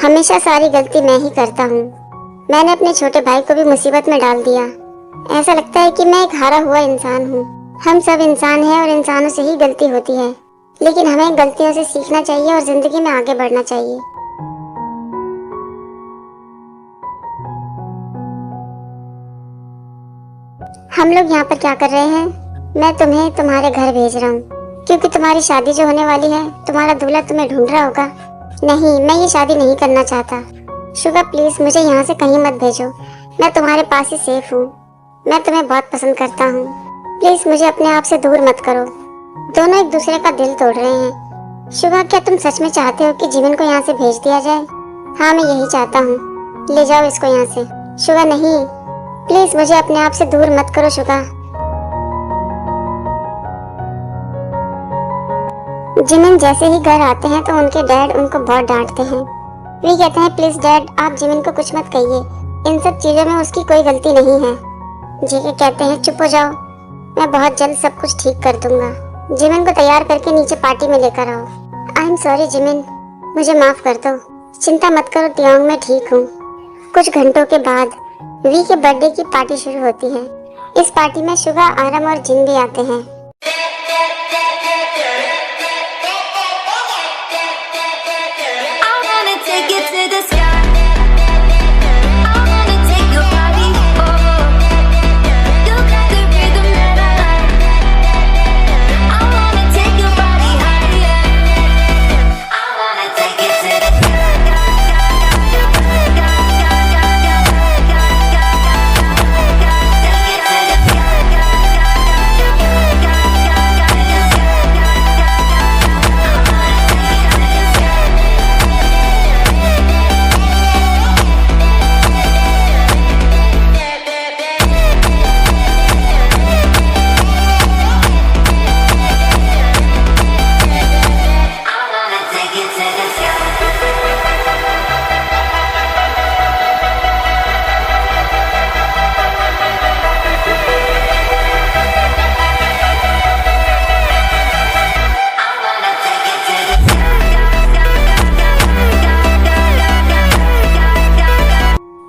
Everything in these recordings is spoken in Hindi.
हमेशा सारी गलती मैं ही करता हूँ। मैंने अपने छोटे भाई को भी मुसीबत में डाल दिया। ऐसा लगता है कि मैं एक हारा हुआ इंसान हूँ। हम सब इंसान हैं और इंसानों से ही गलती होती है, लेकिन हमें गलतियों से सीखना चाहिए और जिंदगी में आगे बढ़ना चाहिए। हम लोग यहाँ पर क्या कर रहे हैं? मैं तुम्हें तुम्हारे घर भेज रहा हूँ, क्योंकि तुम्हारी शादी जो होने वाली है, तुम्हारा दूल्हा तुम्हें ढूंढ रहा होगा। नहीं, मैं ये शादी नहीं करना चाहता। शुगा प्लीज मुझे यहाँ से कहीं मत भेजो। मैं तुम्हारे पास ही सेफ हूँ। मैं तुम्हें बहुत पसंद करता हूँ। प्लीज मुझे अपने आप से दूर मत करो। दोनों एक दूसरे का दिल तोड़ रहे हैं। शुगा, क्या तुम सच में चाहते हो कि जीवन को यहाँ से भेज दिया जाए? हाँ, मैं यही चाहता हूँ। ले जाओ इसको यहाँ से। शुगा नहीं, प्लीज मुझे अपने आप से दूर मत करो शुगा। जिमिन जैसे ही घर आते हैं तो उनके डैड उनको बहुत डांटते हैं। वे कहते हैं प्लीज डैड, आप जिमिन को कुछ मत कहिए। इन सब चीजों में उसकी कोई गलती नहीं है। जेके कहते हैं चुप हो जाओ, मैं बहुत जल्द सब कुछ ठीक कर दूंगा। जिमिन को तैयार करके नीचे पार्टी में लेकर आओ। आई एम सॉरी जिमिन, मुझे माफ कर दो। चिंता मत करो तियोंग, मैं ठीक हूँ। कुछ घंटों के बाद वी के बर्थडे की पार्टी शुरू होती है। इस पार्टी में शुगा, आरम और जिन भी आते हैं।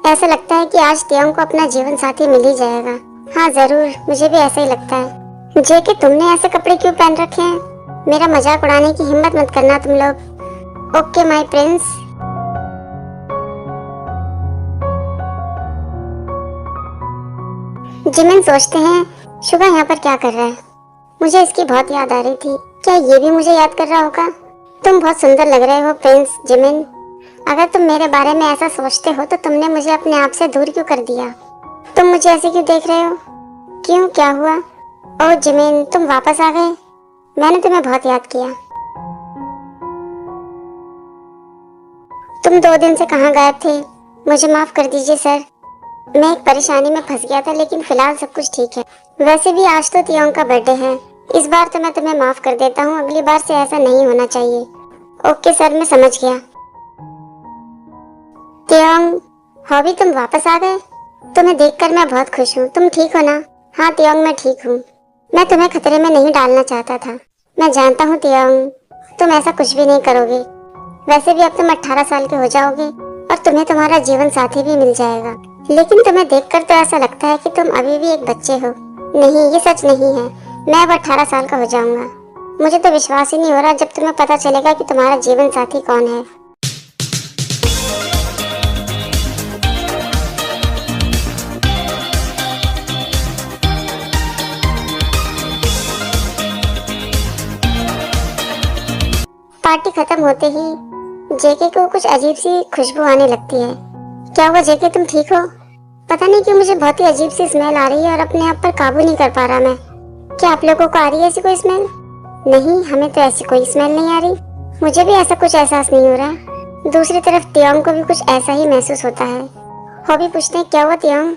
ऐसा लगता है कि आज तियोंग को अपना जीवन साथी मिल ही जाएगा। हाँ जरूर, मुझे भी ऐसा ही लगता है। जेके, तुमने ऐसे कपड़े क्यों पहन रखे हैं? मेरा मजाक उड़ाने की हिम्मत मत करना तुम लोग। Okay my Prince. जिमिन सोचते हैं शुगा यहाँ पर क्या कर रहा है। मुझे इसकी बहुत याद आ रही थी। क्या ये भी मुझे याद कर रहा होगा? तुम बहुत सुंदर लग रहे हो प्रिंस जिमिन। अगर तुम मेरे बारे में ऐसा सोचते हो तो तुमने मुझे अपने आप से दूर क्यों कर दिया? तुम मुझे ऐसे क्यों देख रहे हो? क्यों, क्या हुआ? ओह जिमिन, तुम वापस आ गए। मैंने तुम्हें बहुत याद किया। तुम 2 दिन से कहाँ गायब थे? मुझे माफ कर दीजिए सर, मैं एक परेशानी में फंस गया था, लेकिन फिलहाल सब कुछ ठीक है। वैसे भी आज तो तियोंग का बर्थडे है। इस बार तो मैं तुम्हें माफ कर देता हूँ, अगली बार से ऐसा नहीं होना चाहिए। ओके सर, मैं समझ गया। तियोंग, हॉबी तुम वापस आ गए। तुम्हें देखकर मैं बहुत खुश हूँ। तुम ठीक हो ना? हाँ तियोंग, मैं ठीक हूँ। मैं तुम्हें खतरे में नहीं डालना चाहता था। मैं जानता हूँ तियोंग, तुम ऐसा कुछ भी नहीं करोगे। वैसे भी अब तुम 18 साल के हो जाओगे और तुम्हें तुम्हारा जीवन साथी भी मिल जाएगा। लेकिन तुम्हें देखकर तो ऐसा लगता है कि तुम अभी भी एक बच्चे हो। नहीं, ये सच नहीं है। मैं अब 18 साल का हो जाऊंगा। मुझे तो विश्वास ही नहीं हो रहा जब तुम्हें पता चलेगा कि तुम्हारा जीवन साथी कौन है। पार्टी खत्म होते ही जेके को कुछ अजीब सी खुशबू आने लगती है। क्या हुआ जेके, तुम ठीक हो? पता नहीं क्यों मुझे बहुत ही अजीब सी स्मेल आ रही है और अपने आप पर काबू नहीं कर पा रहा मैं। क्या आप लोगों को आ रही है ऐसी कोई स्मेल? नहीं, हमें तो ऐसी कोई स्मेल नहीं आ रही। मुझे भी ऐसा कुछ एहसास नहीं हो रहा। दूसरी तरफ तियोंग को भी कुछ ऐसा ही महसूस होता है। हॉबी पूछते हैं क्या हुआ तियोंग?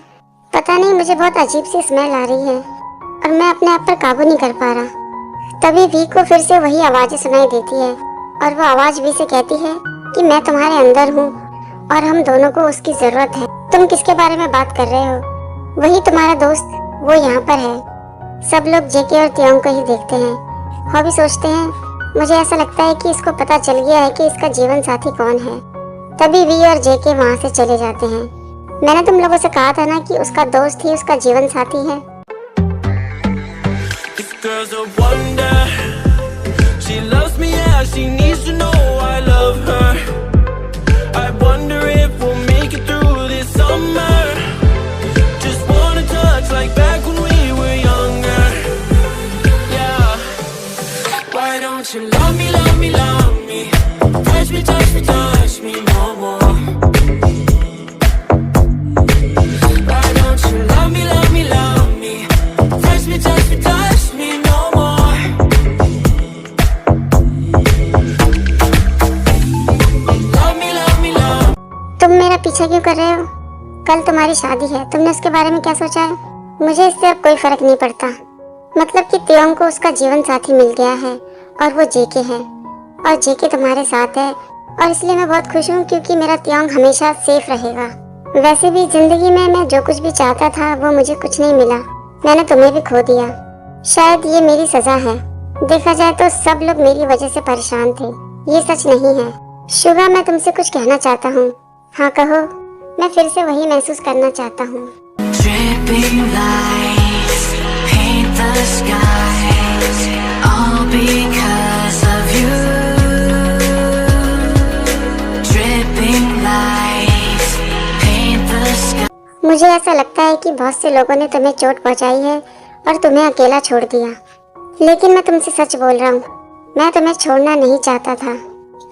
पता नहीं, मुझे बहुत अजीब सी स्मेल आ रही है और मैं अपने आप पर काबू नहीं कर पा रहा। तभी वी को फिर से वही आवाजें सुनाई देती है और वो आवाज वी से कहती है कि मैं तुम्हारे अंदर हूँ और हम दोनों को उसकी जरूरत है। तुम किसके बारे में बात कर रहे हो? वही तुम्हारा दोस्त, वो यहाँ पर है। सब लोग जेके और तियोंग को ही देखते हैं। हॉबी सोचते हैं, मुझे ऐसा लगता है कि इसको पता चल गया है कि इसका जीवन साथी कौन है। तभी वी और जेके वहाँ से चले जाते हैं। मैंने तुम लोगों से कहा था ना कि उसका दोस्त ही उसका जीवन साथी है। Girl's a wonder. She loves me, yeah, she needs to know I love her. I wonder if we'll make it through this summer. Just wanna touch like back when we were younger. Yeah. Why don't you love me, love me, love me? Touch me, touch me, touch me no more. Why don't you love me, love me, love me? Touch me, touch me, touch me no more. Love me, love me, love. तुम मेरा पीछा क्यों कर रहे हो? कल तुम्हारी शादी है, तुमने उसके बारे में क्या सोचा है? मुझे इससे अब कोई फर्क नहीं पड़ता। मतलब कि तियोंग को उसका जीवन साथी मिल गया है और वो जेके है और जेके तुम्हारे साथ है और इसलिए मैं बहुत खुश हूँ क्योंकि मेरा तियोंग हमेशा सेफ रहेगा। वैसे भी जिंदगी में मैं जो कुछ भी चाहता था वो मुझे कुछ नहीं मिला। मैंने तुम्हें भी खो दिया। शायद ये मेरी सजा है। देखा जाए तो सब लोग मेरी वजह से परेशान थे। ये सच नहीं है। शुगा, मैं तुमसे कुछ कहना चाहता हूँ। हाँ कहो। मैं फिर से वही महसूस करना चाहता हूँ। Dripping lights paint the skies, all because of you. Dripping lights paint the sky. मुझे ऐसा लगता है कि बहुत से लोगों ने तुम्हें चोट पहुँचाई है और तुम्हें अकेला छोड़ दिया, लेकिन मैं तुमसे सच बोल रहा हूँ। मैं तुम्हें छोड़ना नहीं चाहता था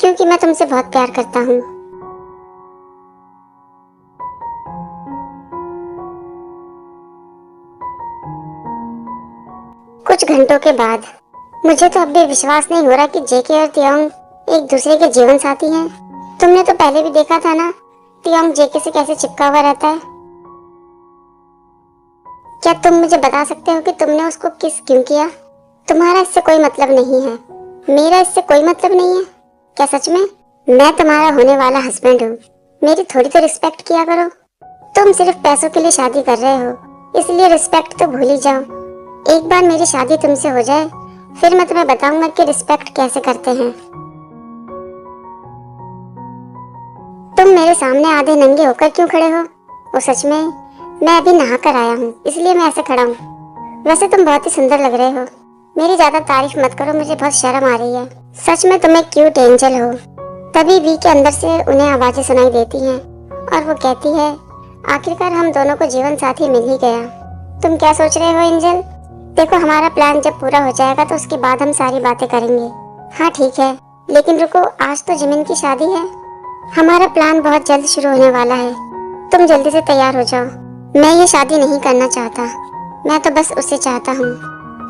क्योंकि मैं तुमसे बहुत प्यार करता हूँ। कुछ घंटों के बाद मुझे तो अब भी विश्वास नहीं हो रहा कि जेके और तियोंग एक दूसरे के जीवन साथी हैं। तुमने तो पहले भी देखा था ना तियोंग जेके से कैसे चिपका हुआ रहता है। क्या तुम मुझे बता सकते हो कि तुमने उसको किस क्यों किया? तुम्हारा इससे कोई मतलब नहीं है, मेरा इससे कोई मतलब नहीं है। क्या सच में? मैं तुम्हारा होने वाला हस्बैंड हूँ। मेरी थोड़ी तो रिस्पेक्ट किया करो। तुम सिर्फ पैसों के लिए शादी कर रहे हो, इसलिए रिस्पेक्ट तो भूल ही जाओ। एक बार मेरी शादी तुमसे हो जाए फिर मैं तुम्हें बताऊंगा कि रिस्पेक्ट कैसे करते हैं। तुम मेरे सामने आधे नंगे होकर क्यों खड़े हो? वो सच में मैं अभी नहा कर आया हूँ इसलिए मैं ऐसे खड़ा हूँ। वैसे तुम बहुत ही सुंदर लग रहे हो। मेरी ज्यादा तारीफ मत करो, मुझे बहुत शर्म आ रही है। सच में तुम एक क्यूट एंजल हो। तभी वी के अंदर से उन्हें आवाजें सुनाई देती हैं और वो कहती है, आखिरकार हम दोनों को जीवन साथी मिल ही गया। तुम क्या सोच रहे हो एंजल? देखो, हमारा प्लान जब पूरा हो जाएगा तो उसके बाद हम सारी बातें करेंगे। हाँ ठीक है, लेकिन रुको, आज तो जिमिन की शादी है। हमारा प्लान बहुत जल्द शुरू होने वाला है। तुम जल्दी से तैयार हो जाओ। मैं ये शादी नहीं करना चाहता, मैं तो बस उसे चाहता हूँ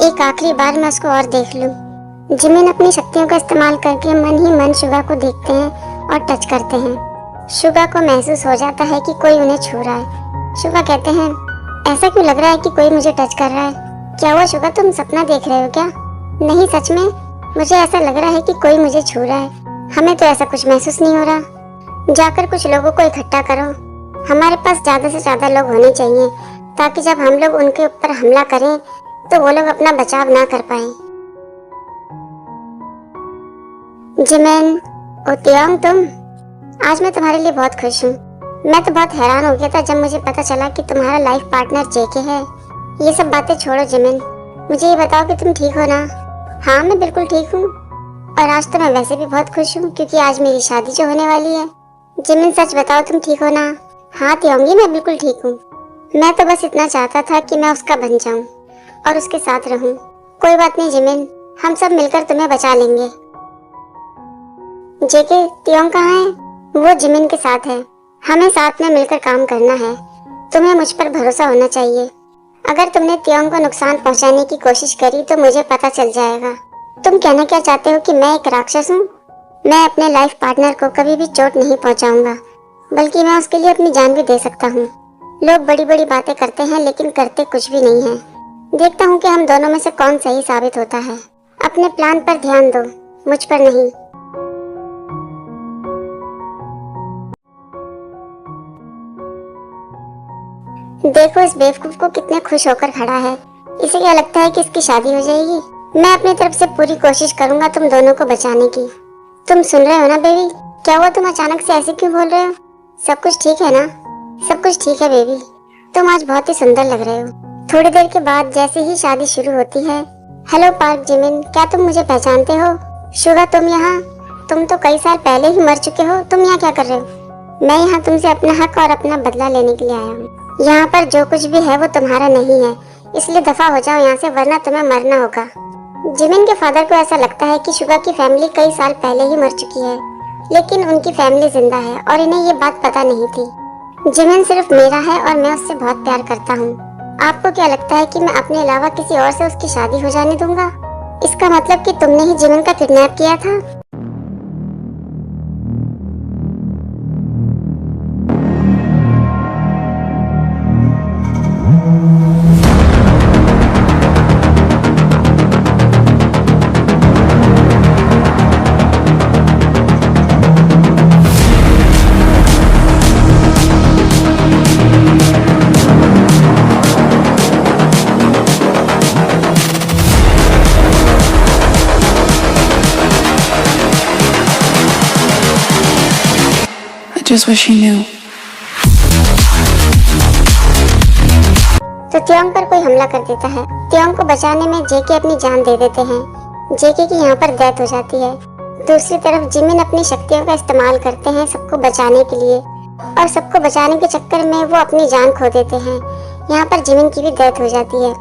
एक आखिरी बार मैं उसको और देख लूं। जिमिन अपनी शक्तियों का इस्तेमाल करके मन ही मन शुगा को देखते हैं और टच करते हैं। शुगा को महसूस हो जाता है कि कोई उन्हें छू रहा है। शुगा कहते हैं, ऐसा क्यों लग रहा है कि कोई मुझे टच कर रहा है? क्या हुआ शुगा, तुम सपना देख रहे हो क्या? नहीं, सच में मुझे ऐसा लग रहा है कि कोई मुझे छू रहा है। हमें तो ऐसा कुछ महसूस नहीं हो रहा। जाकर कुछ लोगों को इकट्ठा करो। हमारे पास ज्यादा से ज्यादा लोग होने चाहिए ताकि जब हम लोग उनके ऊपर हमला करें तो वो लोग अपना बचाव ना कर पाए। जिमिन, ओ तियोंग, तुम? आज मैं तुम्हारे लिए बहुत खुश हूँ। मैं तो बहुत हैरान हो गया था जब मुझे पता चला कि तुम्हारा लाइफ पार्टनर जेके है। ये सब बातें छोड़ो जिमिन, मुझे ये बताओ कि तुम ठीक हो ना? हाँ, मैं बिल्कुल ठीक हूँ और आज तो मैं वैसे भी बहुत खुश हूँ क्योंकि आज मेरी शादी जो होने वाली है। जिमिन, सच बताओ तुम ठीक हो ना? हाँ तियोंगी, मैं बिल्कुल ठीक हूँ। मैं तो बस इतना चाहता था कि मैं उसका बन जाऊँ और उसके साथ रहूँ। कोई बात नहीं जिमिन, हम सब मिलकर तुम्हें बचा लेंगे। जेके, तियोंग कहाँ है? वो जिमिन के साथ है। हमें साथ में मिलकर काम करना है। तुम्हें मुझ पर भरोसा होना चाहिए। अगर तुमने तियोंग को नुकसान पहुंचाने की कोशिश करी तो मुझे पता चल जाएगा। तुम कहना क्या चाहते हो कि मैं एक राक्षस हूँ? मैं अपने लाइफ पार्टनर को कभी भी चोट नहीं पहुंचाऊंगा, बल्कि मैं उसके लिए अपनी जान भी दे सकता हूँ। लोग बड़ी बड़ी बातें करते हैं लेकिन करते कुछ भी नहीं है। देखता हूँ कि हम दोनों में से कौन सही साबित होता है। अपने प्लान पर ध्यान दो, मुझ पर नहीं। देखो इस बेवकूफ को कितने खुश होकर खड़ा है। इसे क्या लगता है कि इसकी शादी हो जाएगी? मैं अपनी तरफ से पूरी कोशिश करूंगा तुम दोनों को बचाने की। तुम सुन रहे हो ना बेबी? क्या हुआ, तुम अचानक से ऐसे क्यों बोल रहे हो? सब कुछ ठीक है ना? सब कुछ ठीक है बेबी। तुम आज बहुत ही सुंदर लग रहे हो। थोड़ी देर के बाद जैसे ही शादी शुरू होती है। हेलो पार्क जिमिन, क्या तुम मुझे पहचानते हो? शुगा तुम यहाँ? तुम तो कई साल पहले ही मर चुके हो। तुम यहाँ क्या कर रहे हो? मैं यहाँ तुमसे अपना हक और अपना बदला लेने के लिए आया हूँ। यहाँ पर जो कुछ भी है वो तुम्हारा नहीं है, इसलिए दफा हो जाओ यहाँ से, वरना तुम्हें मरना होगा। जिमिन के फादर को ऐसा लगता है कि शुगा की फैमिली कई साल पहले ही मर चुकी है, लेकिन उनकी फैमिली जिंदा है और इन्हें ये बात पता नहीं थी। जिमिन सिर्फ मेरा है और मैं उससे बहुत प्यार करता हूँ। आपको क्या लगता है कि मैं अपने अलावा किसी और से उसकी शादी हो जाने दूंगा? इसका मतलब कि तुमने ही जिमिन का किडनैप किया था? I just wish he knew. तो त्योंग पर कोई हमला कर देता है। त्योंग को बचाने में जेके अपनी जान दे देते हैं। जेके की यहाँ पर डेथ हो जाती है। दूसरी तरफ जिमिन अपनी शक्तियों का इस्तेमाल करते हैं सबको बचाने के लिए, और सबको बचाने के चक्कर में वो अपनी जान खो देते हैं। यहाँ पर जिमिन की भी डेथ हो जाती है।